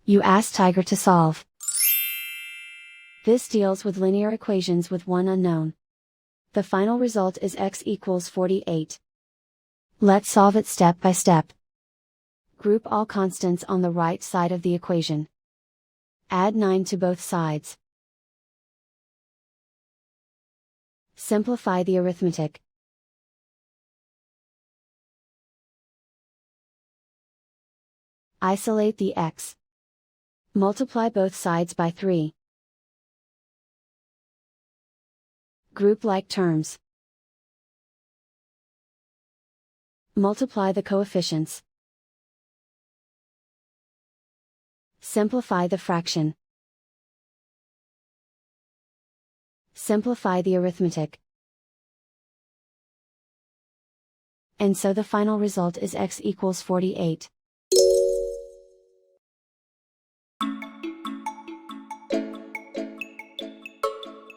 You ask Tiger to solve. This deals with linear equations with one unknown. The final result is x equals 48. Let's solve it step by step. Group all constants on the right side of the equation. Add 9 to both sides. Simplify the arithmetic. Isolate the x. Multiply both sides by 3. Group like terms. Multiply the coefficients. Simplify the fraction. Simplify the arithmetic. And so the final result is x equals 48.